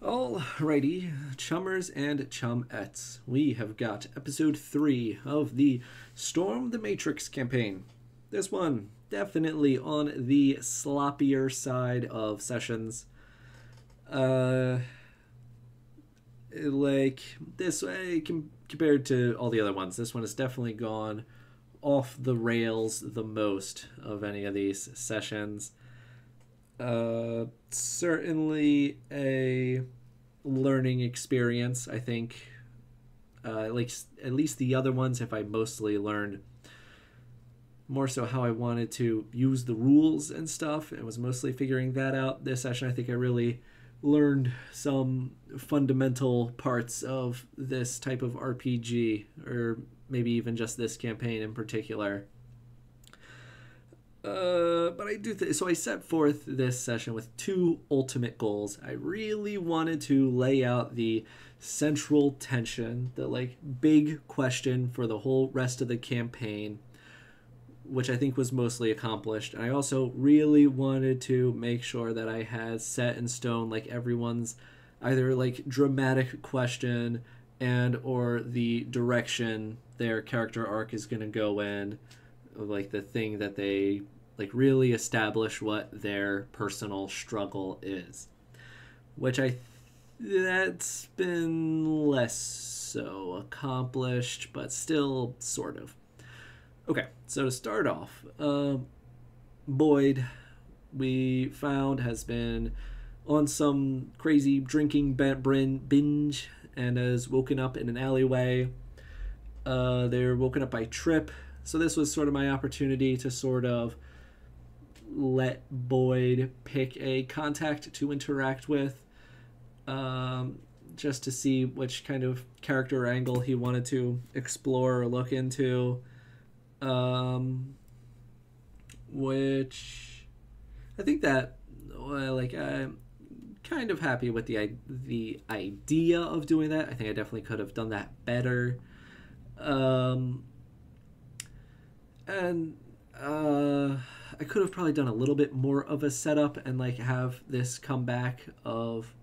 Alrighty, chummers and chumettes, we have got episode 3 of the Storm the Matrix campaign. This one definitely on the sloppier side of sessions. Like this way compared to all the other ones, this one has definitely gone off the rails the most of any of these sessions. Certainly a learning experience, I think. Like at least the other ones, if I mostly learned more so how I wanted to use the rules and stuff, and was mostly figuring that out. This session, I think I really learned some fundamental parts of this type of RPG, or maybe even just this campaign in particular. But I do so I set forth this session with two ultimate goals. I really wanted to lay out the central tension, the like big question for the whole rest of the campaign, which I think was mostly accomplished. And I also really wanted to make sure that I had set in stone like everyone's either like dramatic question and or the direction their character arc is going to go in, like the thing that they like really establish what their personal struggle is, which that's been less so accomplished, but still sort of. Okay, so to start off, Boyd, we found, has been on some crazy drinking binge and has woken up in an alleyway. They're woken up by Trip. So this was sort of my opportunity to sort of let Boyd pick a contact to interact with, just to see which kind of character angle he wanted to explore or look into. Which I think that, like, I'm kind of happy with the idea of doing that. I think I definitely could have done that better. I could have probably done a little bit more of a setup and like have this comeback of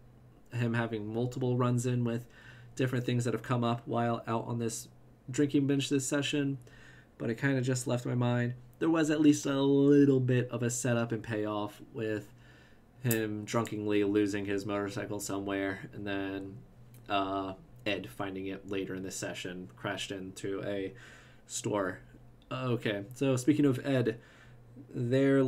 him having multiple runs in with different things that have come up while out on this drinking binge this session, but it kind of just left my mind. There was at least a little bit of a setup and payoff with him drunkenly losing his motorcycle somewhere, and then Ed finding it later in this session, crashed into a store. Okay, so speaking of Ed, their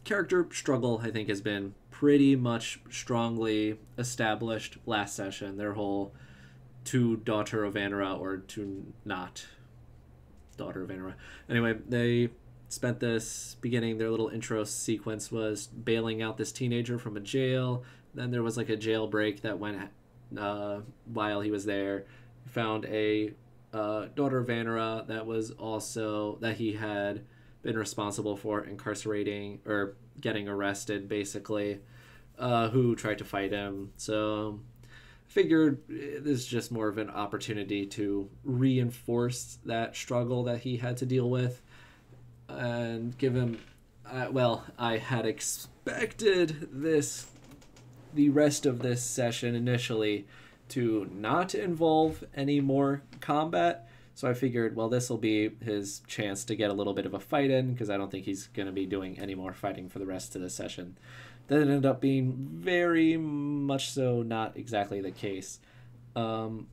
character struggle, I think, has been pretty much strongly established last session. Their whole to daughter of Anara or to not daughter of Anara. Anyway, they spent this beginning, their little intro sequence was bailing out this teenager from a jail. Then there was like a jailbreak that went while he was there. He found a daughter of Vanera that was also that he had been responsible for incarcerating or getting arrested, basically, who tried to fight him. So figured this is just more of an opportunity to reinforce that struggle that he had to deal with and give him I had expected the rest of this session initially to not involve any more combat. So I figured, well, this will be his chance to get a little bit of a fight in, because I don't think he's going to be doing any more fighting for the rest of the session. That ended up being very much so not exactly the case. Okay,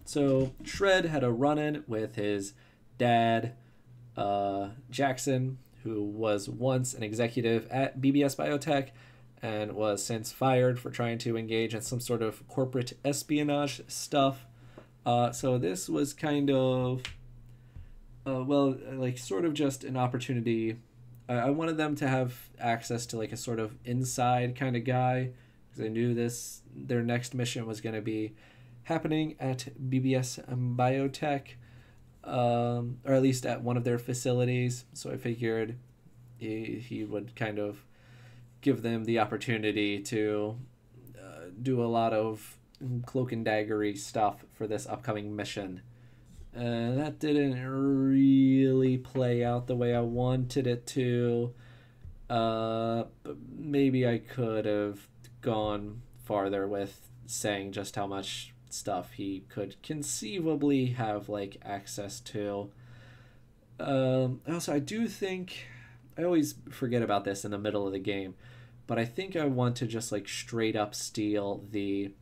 so Shred had a run-in with his dad, Jackson, who was once an executive at BBS Biotech, and was since fired for trying to engage in some sort of corporate espionage stuff. So this was kind of, sort of just an opportunity. I wanted them to have access to like a sort of inside kind of guy, because I knew their next mission was going to be happening at BBS Biotech, or at least at one of their facilities. So I figured he would kind of give them the opportunity to do a lot of cloak and daggery stuff for this upcoming mission. That didn't really play out the way I wanted it to. But maybe I could have gone farther with saying just how much stuff he could conceivably have like access to. Also, I do think I always forget about this in the middle of the game, but I think I want to just like straight up steal the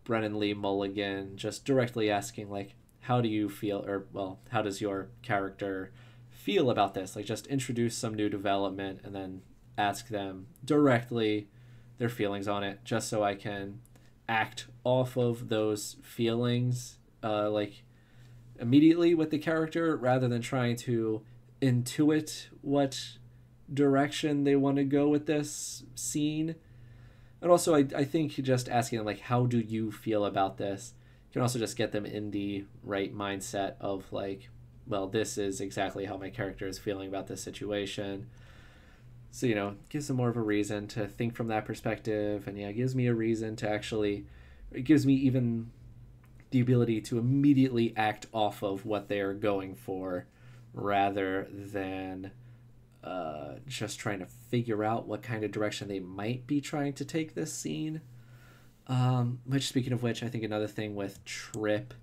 Brennan Lee Mulligan, just directly asking like, how do you feel, or well, how does your character feel about this? Like, just introduce some new development and then ask them directly their feelings on it, just so I can act off of those feelings, like immediately with the character, rather than trying to intuit what direction they want to go with this scene. And also, I think just asking them like, how do you feel about this, can also just get them in the right mindset of like, well, this is exactly how my character is feeling about this situation. So, gives them more of a reason to think from that perspective. And yeah, it gives me a reason to actually, it gives me even the ability to immediately act off of what they are going for, rather than just trying to figure out what kind of direction they might be trying to take this scene. Which, speaking of which, I think another thing with Trip,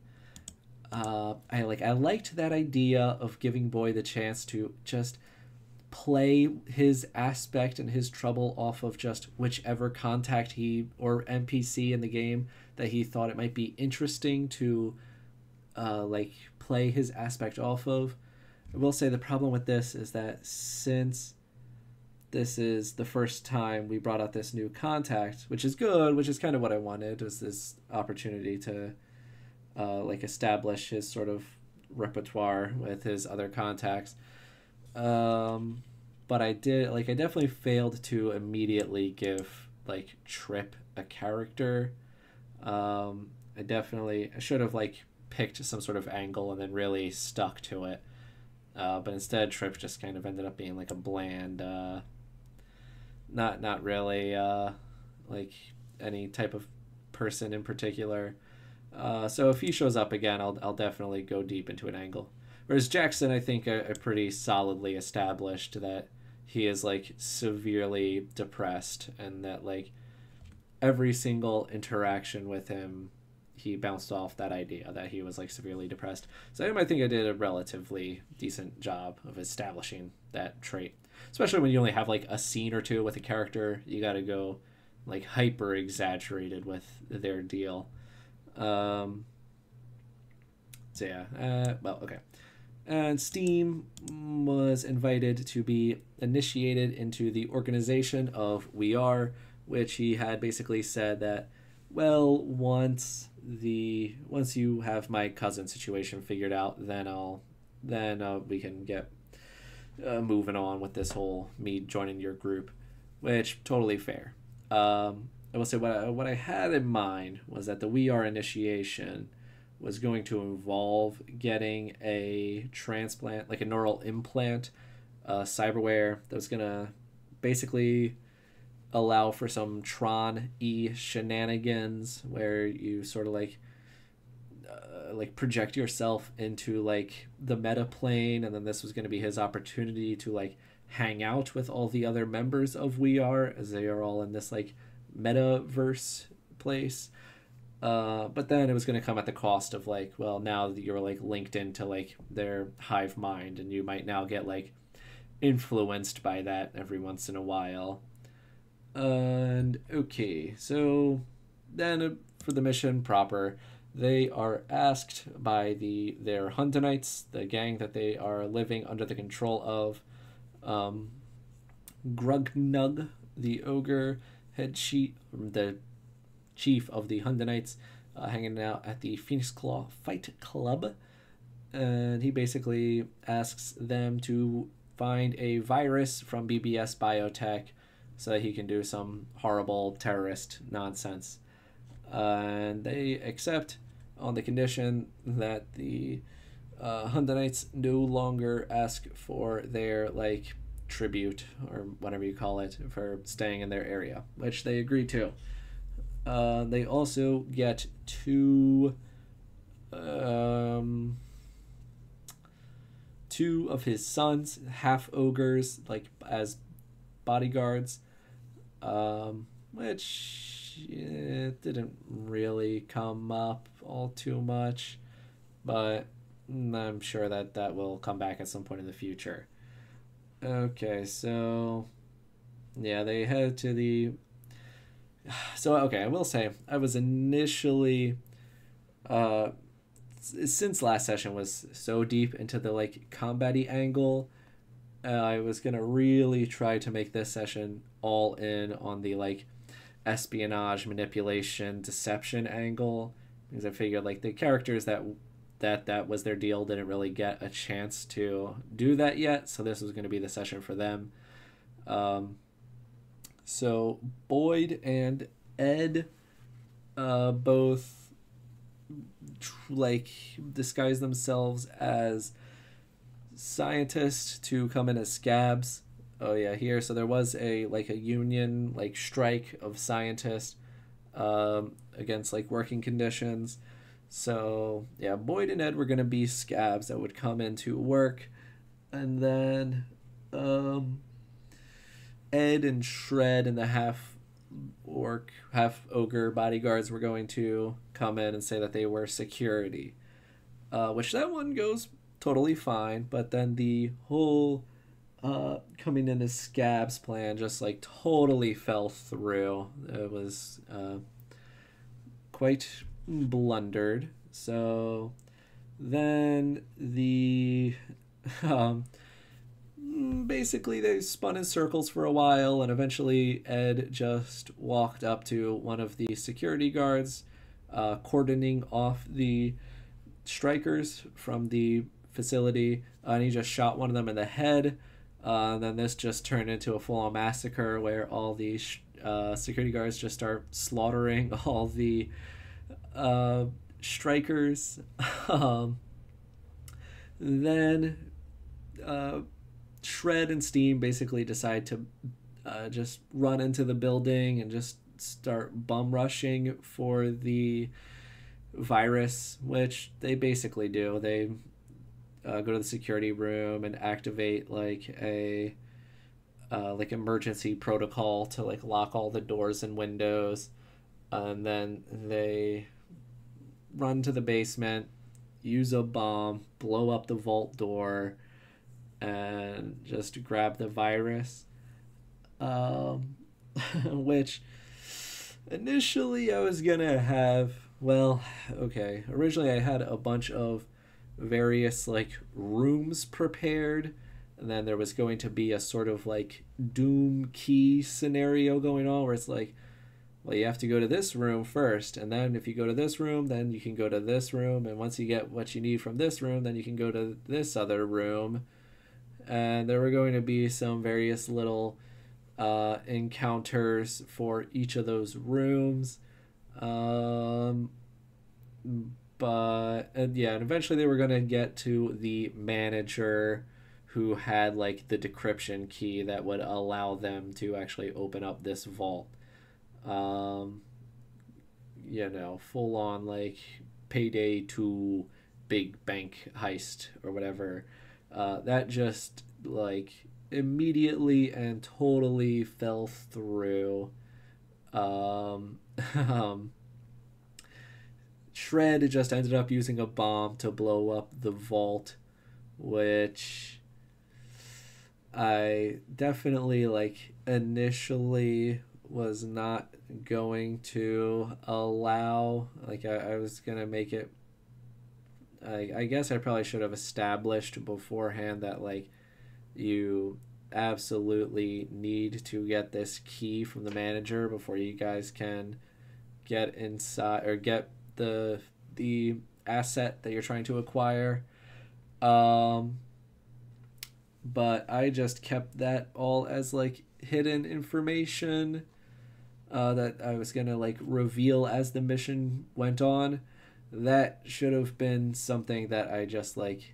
I liked that idea of giving Boy the chance to just play his aspect and his trouble off of just whichever contact he or NPC in the game that he thought it might be interesting to play his aspect off of. I will say the problem with this is that since this is the first time we brought out this new contact, which is good, which is kind of what I wanted, was this opportunity to establish his sort of repertoire with his other contacts. But I definitely failed to immediately give like Trip a character. I should have like picked some sort of angle and then really stuck to it. But instead, Trip just kind of ended up being like a bland, not really like any type of person in particular. So if he shows up again, I'll definitely go deep into an angle. Whereas Jackson, I think, are pretty solidly established that he is like severely depressed, and that like every single interaction with him, he bounced off that idea that he was like severely depressed. So I think I did a relatively decent job of establishing that trait, especially when you only have like a scene or two with a character. You got to go like hyper exaggerated with their deal. So yeah, okay. And Steam was invited to be initiated into the organization of We Are, which he had basically said that, well, once you have my cousin situation figured out, then we can get moving on with this whole me joining your group, which totally fair. I will say what I had in mind was that the We Are initiation was going to involve getting a transplant, like a neural implant, cyberware that was going to basically allow for some Tron-y shenanigans where you sort of like project yourself into like the meta plane, and then this was going to be his opportunity to like hang out with all the other members of We Are as they are all in this like metaverse place. But then it was going to come at the cost of like, well, now that you're like linked into like their hive mind, and you might now get like influenced by that every once in a while. And okay, so then for the mission proper, they are asked by their Hundanites, the gang that they are living under the control of, Grugnug, the ogre head chief, the chief of the Hundanites, hanging out at the Phoenix Claw Fight Club, and he basically asks them to find a virus from BBS Biotech so that he can do some horrible terrorist nonsense. And they accept on the condition that the Hundanites no longer ask for their like tribute or whatever you call it for staying in their area, which they agree to. They also get two of his sons, half ogres, like as bodyguards, which it didn't really come up all too much, but I'm sure that that will come back at some point in the future. Okay, so yeah, they head to the. So okay, I will say I was initially, uh, since last session was so deep into the like combat-y angle, I was gonna really try to make this session all in on the like espionage, manipulation, deception angle, because I figured like the characters that was their deal didn't really get a chance to do that yet, so this was going to be the session for them. Um, so Boyd and Ed both like disguise themselves as scientists to come in as scabs. Oh yeah, here. So there was a like a union like strike of scientists against like working conditions. So yeah, Boyd and Ed were gonna be scabs that would come into work, and then Ed and Shred and the half orc, half ogre bodyguards were going to come in and say that they were security, which that one goes totally fine. But then the whole coming in as scabs plan just like totally fell through. It was quite blundered. So then the um, basically they spun in circles for a while, and eventually Ed just walked up to one of the security guards, cordoning off the strikers from the facility, and he just shot one of them in the head. And then this just turned into a full-on massacre where all the security guards just start slaughtering all the strikers. um, then Shred and Steam basically decide to just run into the building and just start bum rushing for the virus, which they basically do. They go to the security room and activate like a like emergency protocol to like lock all the doors and windows, and then they run to the basement, use a bomb, blow up the vault door, and just grab the virus. Which initially I was gonna have. Well, okay. Originally I had a bunch of various like rooms prepared, and then there was going to be a sort of like Doom key scenario going on where it's like, well, you have to go to this room first, and then if you go to this room, then you can go to this room, and once you get what you need from this room, then you can go to this other room. And there were going to be some various little encounters for each of those rooms. But and yeah, and eventually they were going to get to the manager who had like the decryption key that would allow them to actually open up this vault. um Full on like Payday 2 big bank heist or whatever. That just like immediately and totally fell through. um, um Shred just ended up using a bomb to blow up the vault, which I definitely like initially was not going to allow. Like I was gonna make it. I guess I probably should have established beforehand that like you absolutely need to get this key from the manager before you guys can get inside or get the asset that you're trying to acquire. But I just kept that all as like hidden information that I was gonna like reveal as the mission went on. That should have been something that I just like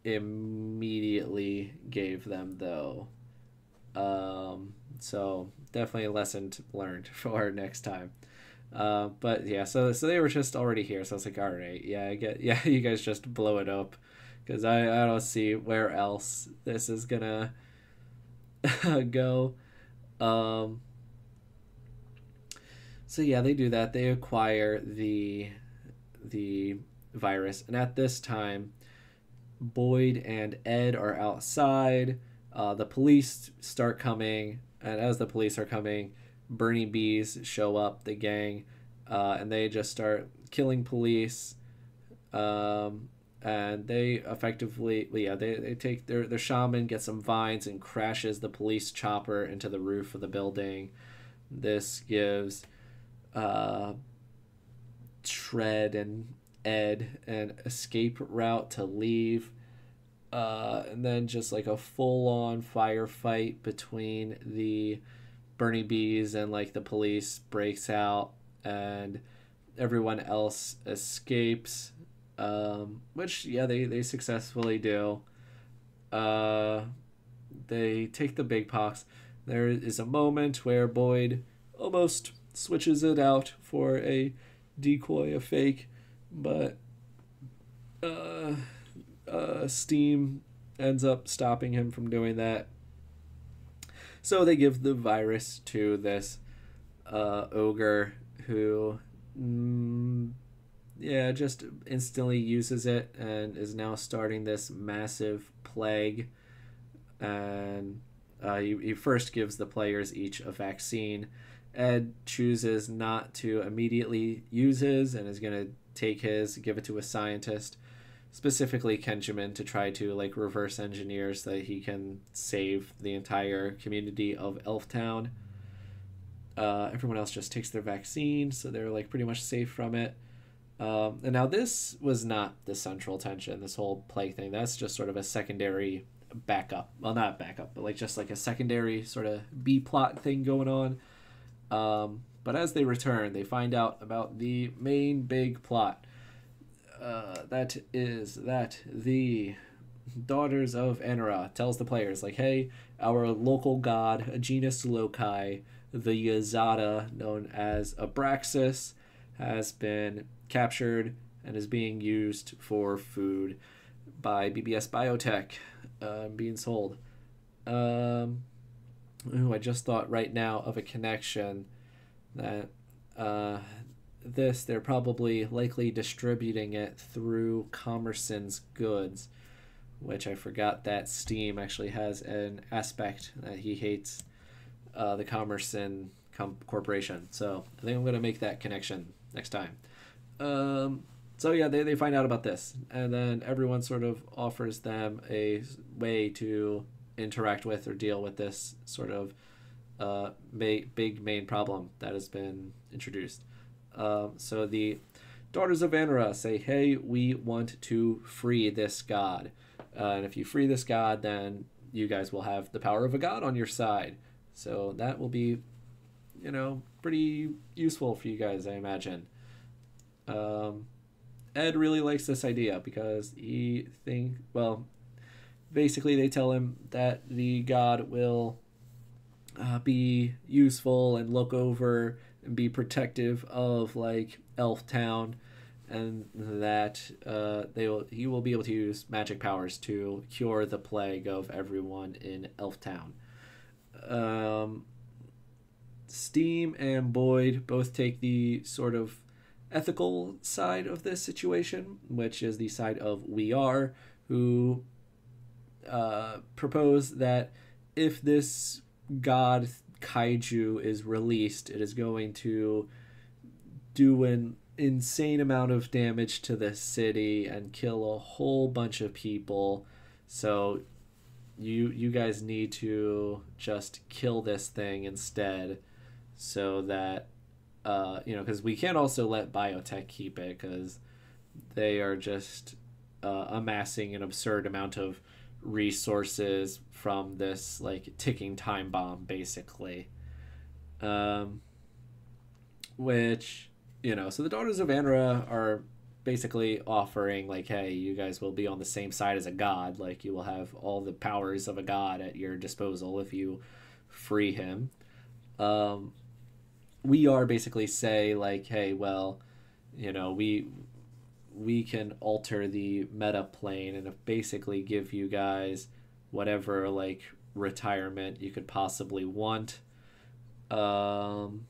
immediately gave them though. So definitely a lesson learned for next time. But yeah, so they were just already here, so I was like, all right, yeah, I get, yeah, you guys just blow it up, because I don't see where else this is gonna go. Um, so yeah, they do that. They acquire the virus, and at this time, Boyd and Ed are outside. The police start coming, and as the police are coming, Bernie Bees show up, the gang, and they just start killing police. And they effectively, yeah, they take their shaman gets some vines and crashes the police chopper into the roof of the building. This gives uh, Shred and Ed an escape route to leave. And then just like a full-on firefight between the Bernie Bees and like the police breaks out, and everyone else escapes. Which yeah, they successfully do. Uh, they take the big pox. There is a moment where Boyd almost switches it out for a decoy, a fake, but Steam ends up stopping him from doing that. So they give the virus to this ogre who, yeah, just instantly uses it and is now starting this massive plague. And he first gives the players each a vaccine. Ed chooses not to immediately use his and is going to take his, give it to a scientist, specifically Kenjamin, to try to like reverse engineer so that he can save the entire community of Elftown. Everyone else just takes their vaccine, so they're like pretty much safe from it. And now this was not the central tension, this whole plague thing. That's just sort of a secondary backup. Well, not backup, but like just like a secondary sort of B plot thing going on. But as they return, they find out about the main big plot. That is that the Daughters of Enra tells the players, like, hey, our local god, Agenus Loci, the Yazada, known as Abraxas, has been captured and is being used for food by BBS Biotech, being sold. I just thought right now of a connection that they're probably likely distributing it through Commerson's goods, which I forgot that Steam actually has an aspect that he hates the Commerson corporation. So I think I'm going to make that connection next time. So yeah, they find out about this, and then everyone sort of offers them a way to interact with or deal with this sort of big main problem that has been introduced. So the Daughters of Anra say, hey, we want to free this god. And if you free this god, then you guys will have the power of a god on your side. So that will be, pretty useful for you guys, I imagine. Ed really likes this idea because basically they tell him that the god will be useful and look over and be protective of like Elf Town, and that he will be able to use magic powers to cure the plague of everyone in Elf Town. Steam and Boyd both take the sort of ethical side of this situation, which is the side of We Are, who propose that if this god kaiju is released, it is going to do an insane amount of damage to the city and kill a whole bunch of people. So you guys need to just kill this thing instead, so that because we can't also let biotech keep it, because they are just amassing an absurd amount of resources from this like ticking time bomb, basically. Which so the Daughters of Anra are basically offering like, hey, you guys will be on the same side as a god, like you will have all the powers of a god at your disposal if you free him. We are basically say like, hey, well, we can alter the meta plane and basically give you guys whatever like retirement you could possibly want. Um,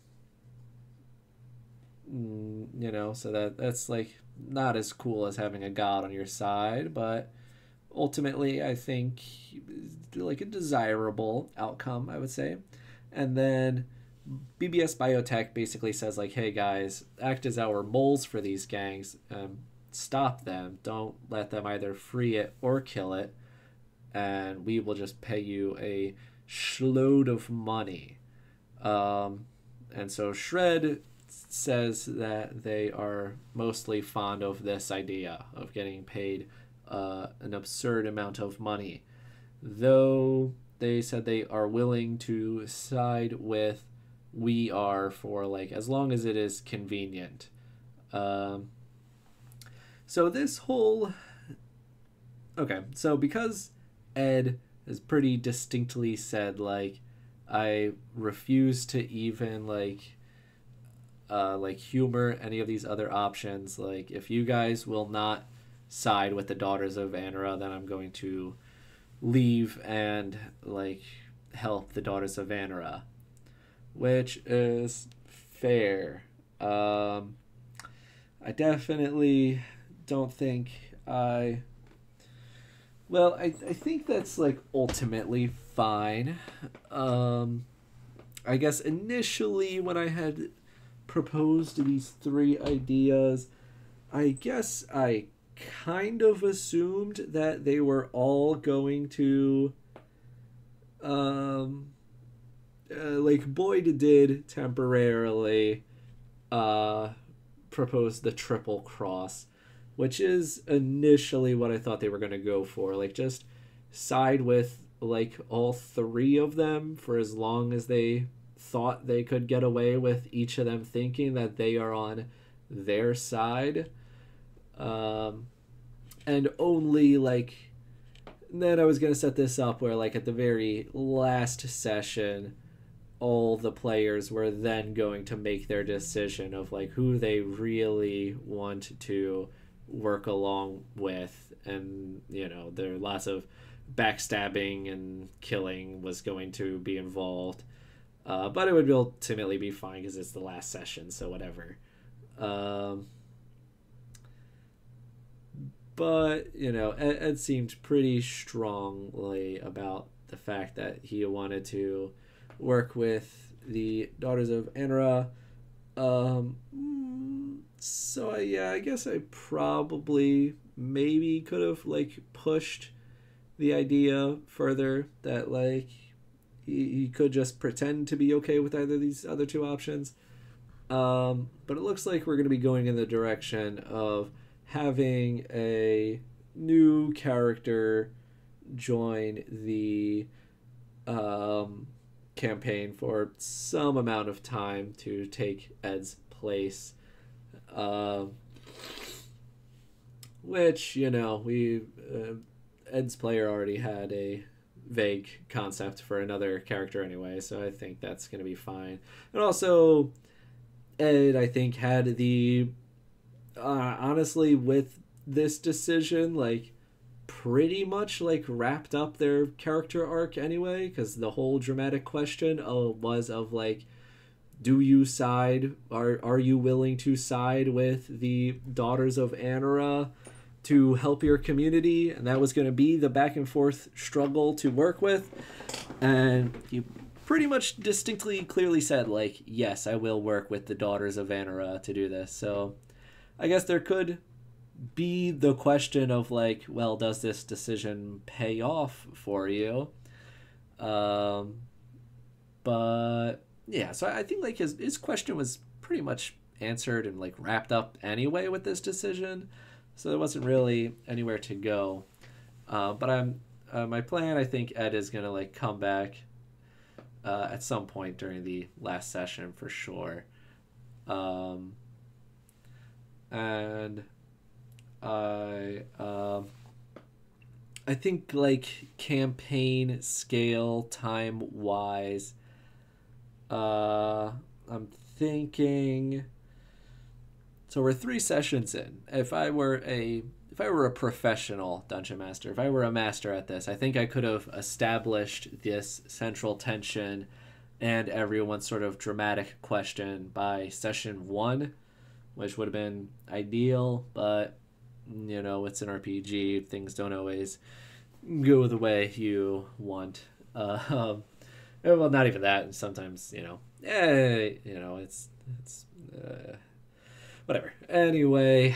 so that's like not as cool as having a god on your side, but ultimately I think like a desirable outcome, I would say. And then BBS Biotech basically says like, hey guys, act as our moles for these gangs. Stop them. Don't let them either free it or kill it, and we will just pay you a shload of money. And so Shred says that they are mostly fond of this idea of getting paid an absurd amount of money, though they said they are willing to side with we are for like as long as it is convenient. Um, so this whole so because Ed has pretty distinctly said like I refuse to even like humor any of these other options. Like if you guys will not side with the Daughters of Anara, then I'm going to leave and like help the Daughters of Anara, which is fair. I definitely don't think I. Well, I think that's like ultimately fine. I guess initially when I had proposed these three ideas, I guess I kind of assumed that they were all going to like Boyd did temporarily propose the triple cross, which is initially what I thought they were going to go for, like just side with like all three of them for as long as they thought they could get away with each of them thinking that they are on their side. And only like then I was going to set this up where like at the very last session all the players were then going to make their decision of like who they really want to work along with, and there are lots of backstabbing and killing was going to be involved, but it would ultimately be fine because it's the last session, so whatever. But Ed seemed pretty strongly about the fact that he wanted to work with the Daughters of Anara. So I guess I probably maybe could have like pushed the idea further that like he could just pretend to be okay with either of these other two options. But it looks like we're going to be going in the direction of having a new character join the campaign for some amount of time to take Ed's place. Which we Ed's player already had a vague concept for another character anyway, so I think that's going to be fine. And also Ed, I think, had the honestly with this decision like pretty much like wrapped up their character arc anyway, because the whole dramatic question was of like, do you side, are you willing to side with the Daughters of Anara to help your community? And that was going to be the back and forth struggle to work with, and you pretty much distinctly clearly said like, yes, I will work with the Daughters of Anara to do this. So I guess there could be the question of like, well, does this decision pay off for you? But yeah, so I think like his question was pretty much answered and like wrapped up anyway with this decision, so there wasn't really anywhere to go. But I'm my plan, I think Ed is gonna like come back at some point during the last session for sure. And I think like campaign scale time wise, I'm thinking, so we're 3 sessions in. If I were a professional dungeon master, if I were a master at this, I think I could have established this central tension and everyone's sort of dramatic question by session 1, which would have been ideal, but it's an RPG. Things don't always go the way you want. Well, not even that. Sometimes, it's whatever. Anyway,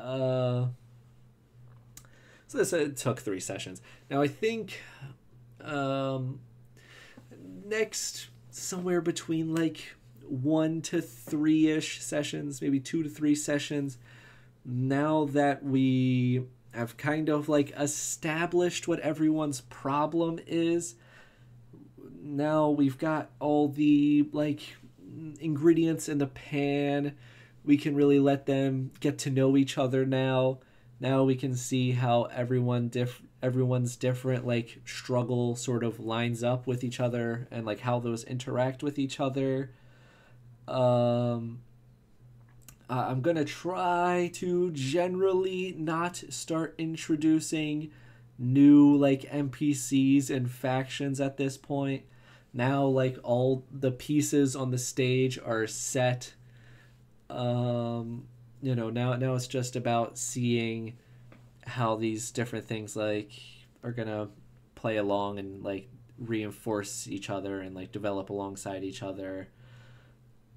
so this took 3 sessions. Now I think next somewhere between like 1 to 3-ish sessions, maybe 2 to 3 sessions. Now that we have kind of like established what everyone's problem is, now we've got all the like ingredients in the pan. We can really let them get to know each other now. Now we can see how everyone's different like struggle sort of lines up with each other, and like how those interact with each other. I'm gonna try to generally not start introducing new like NPCs and factions at this point. Now like all the pieces on the stage are set. Now it's just about seeing how these different things like are gonna play along and like reinforce each other and like develop alongside each other.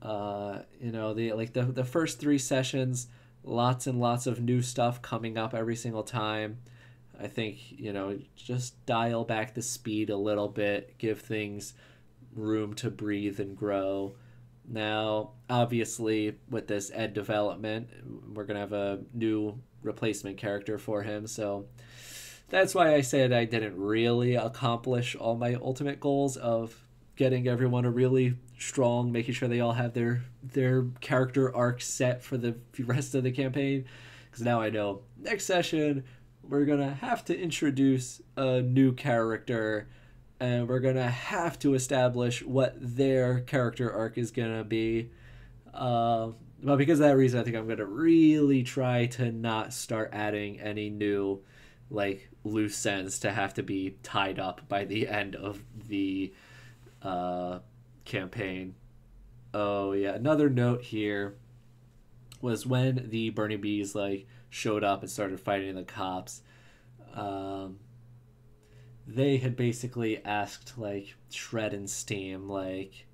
The first 3 sessions, lots and lots of new stuff coming up every single time. I think just dial back the speed a little bit, give things room to breathe and grow. Now, obviously, with this Ed development, we're gonna have a new replacement character for him, so that's why I said I didn't really accomplish all my ultimate goals of getting everyone a really strong, making sure they all have their character arc set for the rest of the campaign. Because now I know next session we're gonna have to introduce a new character, and we're gonna have to establish what their character arc is gonna be. But because of that reason, I think I'm gonna really try to not start adding any new like loose ends to have to be tied up by the end of the campaign. Oh yeah, another note here was when the Burning Bees like showed up and started fighting the cops. They had basically asked like Shred and Steam like,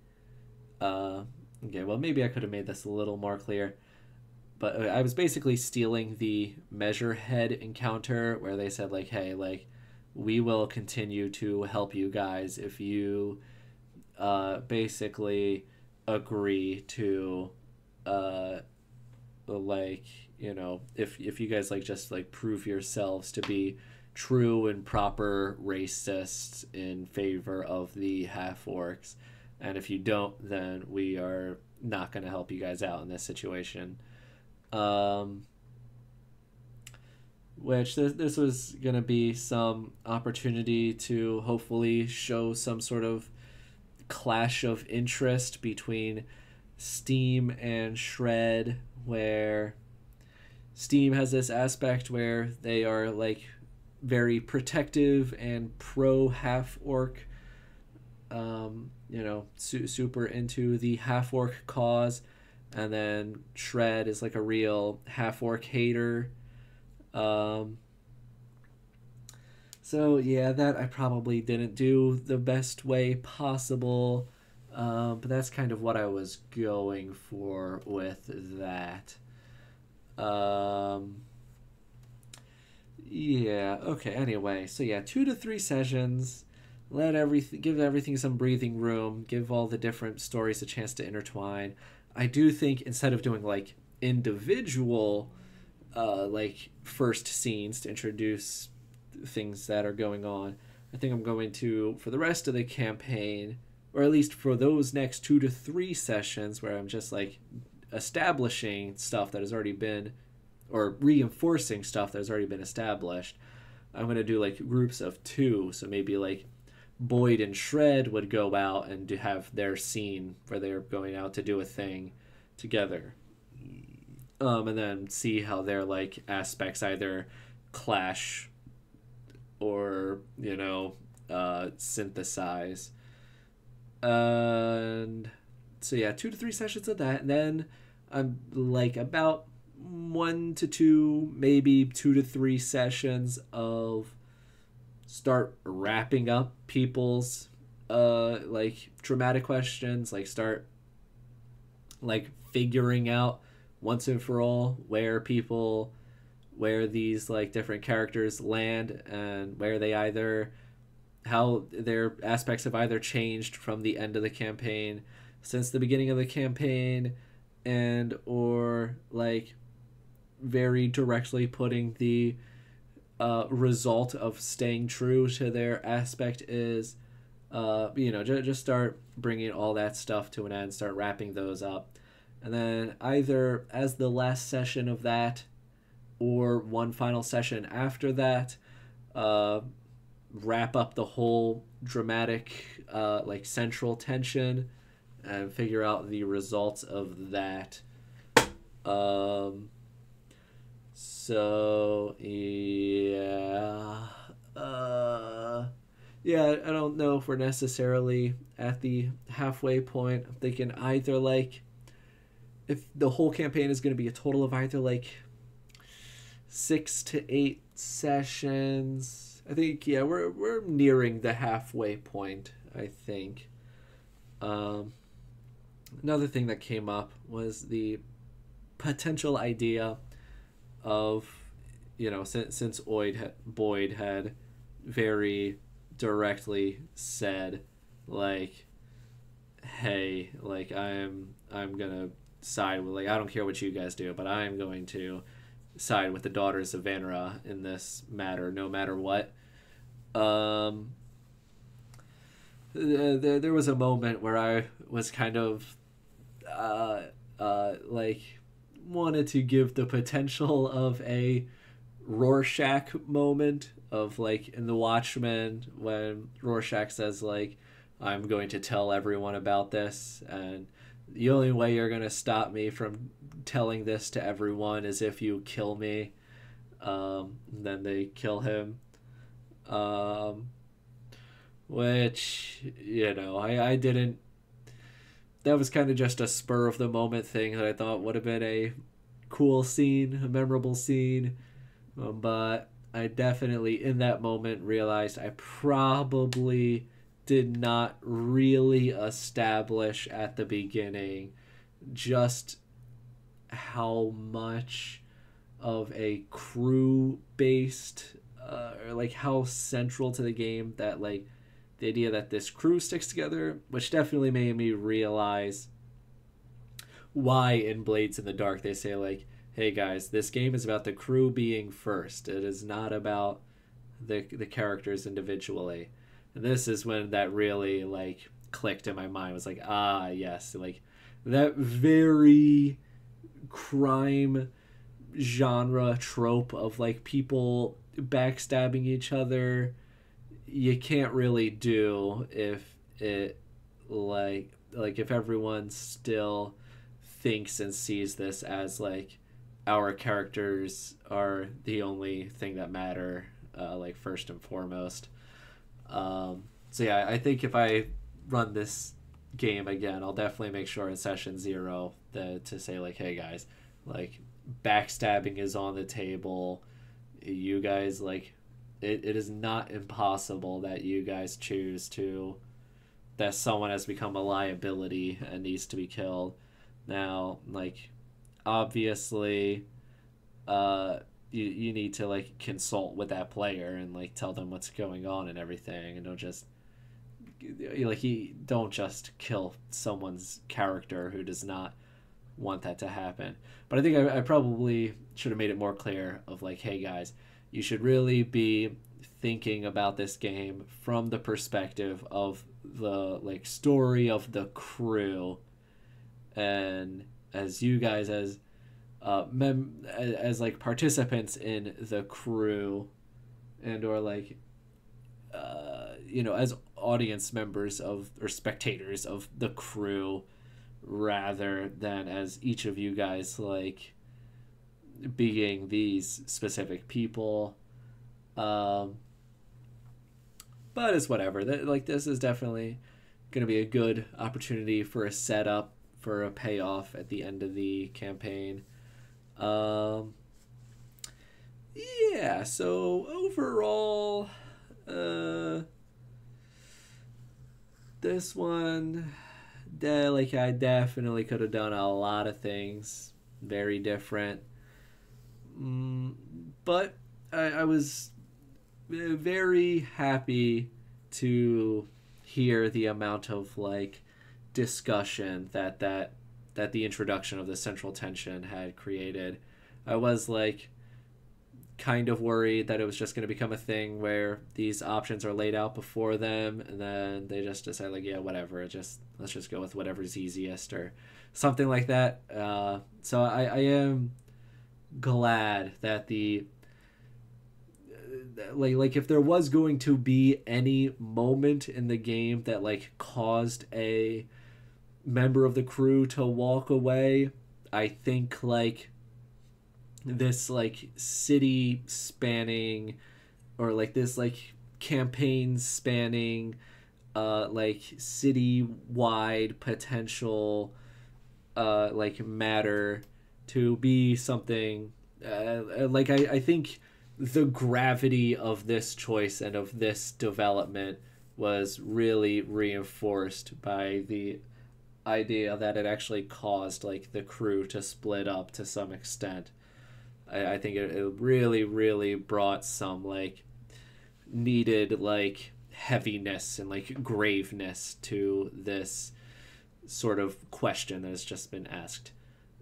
okay, well maybe I could have made this a little more clear, but I was basically stealing the Measurehead encounter where they said like, hey, like we will continue to help you guys if you basically agree to if you guys like just like prove yourselves to be true and proper racists in favor of the half orcs, and if you don't, then we are not going to help you guys out in this situation. Which this was going to be some opportunity to hopefully show some sort of clash of interest between Steam and Shred, where Steam has this aspect where they are like very protective and pro half orc, super into the half orc cause, and then Shred is like a real half orc hater. So yeah, that I probably didn't do the best way possible, but that's kind of what I was going for with that. Yeah, okay, anyway, so yeah, 2 to 3 sessions, give everything some breathing room, give all the different stories a chance to intertwine. I do think instead of doing like individual like first scenes to introduce things that are going on, I think I'm going to, for the rest of the campaign, or at least for those next 2 to 3 sessions where I'm just like establishing stuff that has already been, or reinforcing stuff that has already been established, I'm going to do like groups of 2. So maybe like Boyd and Shred would go out and have their scene where they're going out to do a thing together. And then see how their like aspects either clash or synthesize. And so yeah, 2 to 3 sessions of that, and then I'm like about 1 to 2, maybe 2 to 3 sessions of start wrapping up people's like dramatic questions, like start like figuring out once and for all where these like different characters land, and where they either how their aspects have either changed from the end of the campaign since the beginning of the campaign, and or like very directly putting the result of staying true to their aspect is, just start bringing all that stuff to an end, start wrapping those up. And then either as the last session of that or one final session after that, uh, wrap up the whole dramatic, like central tension and figure out the results of that. Um, so yeah, yeah. I don't know if we're necessarily at the halfway point. I'm thinking either like if the whole campaign is going to be a total of either like 6 to 8 sessions. I think yeah, we're nearing the halfway point. I think. Um, Another thing that came up was the potential idea of, since Boyd had very directly said, like, hey, like I'm gonna side with, like, I don't care what you guys do, but I'm going to side with the daughters of Vanra in this matter, no matter what. Um, there was a moment where I was kind of like wanted to give the potential of a Rorschach moment of like in The Watchmen when Rorschach says like, I'm going to tell everyone about this, and the only way you're going to stop me from telling this to everyone is if you kill me. Then they kill him. Um, which, I didn't. That was kind of just a spur of the moment thing that I thought would have been a cool scene, a memorable scene. But I definitely, in that moment, realized I probably did not really establish at the beginning just how much of a crew based, or like how central to the game that like the idea that this crew sticks together, which definitely made me realize why in Blades in the Dark they say like, hey guys, this game is about the crew being first. It is not about the characters individually. And this is when that really like clicked in my mind. It was like, ah yes, like that very crime genre trope of like people backstabbing each other, you can't really do if it like if everyone still thinks and sees this as like our characters are the only thing that matter, like first and foremost. So yeah, I think if I run this game again, I'll definitely make sure in session 0 to say like, hey guys, like backstabbing is on the table. You guys like it is not impossible that you guys choose to that someone has become a liability and needs to be killed. Now, like obviously, you need to like consult with that player and like tell them what's going on and everything, and don't just kill someone's character who does not want that to happen. But I think I probably should have made it more clear of like, hey guys, you should really be thinking about this game from the perspective of the like story of the crew, and as you guys as like participants in the crew, and or like as audience members of or spectators of the crew, rather than as each of you guys like being these specific people. But it's whatever. Like this is definitely going to be a good opportunity for a setup for a payoff at the end of the campaign. Um, yeah, so overall, this one, like I definitely could have done a lot of things very different. But I was very happy to hear the amount of like discussion that the introduction of the central tension had created. I was like kind of worried that it was just going to become a thing where these options are laid out before them and then they just decide like, yeah, whatever, let's just go with whatever's easiest or something like that. So I am glad that the like if there was going to be any moment in the game that like caused a member of the crew to walk away, I think like this like city spanning or like this like campaign spanning like city wide potential like matter to be something like I think the gravity of this choice and of this development was really reinforced by the idea that it actually caused like the crew to split up to some extent. I think it really, really brought some like needed like heaviness and like graveness to this sort of question that has just been asked.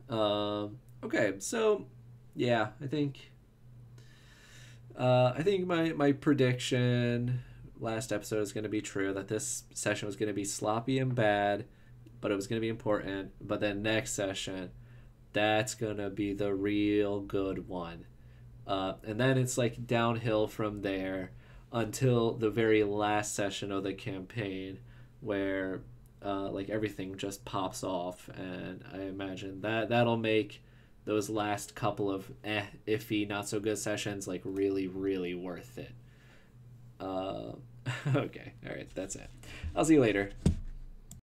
Okay, so yeah, I think my prediction last episode is going to be true, that this session was going to be sloppy and bad, but it was going to be important. But then next session, that's going to be the real good one. And then it's like downhill from there until the very last session of the campaign where like everything just pops off. And I imagine that'll make those last couple of iffy, not so good sessions like really, really worth it. Okay, all right, that's it. I'll see you later.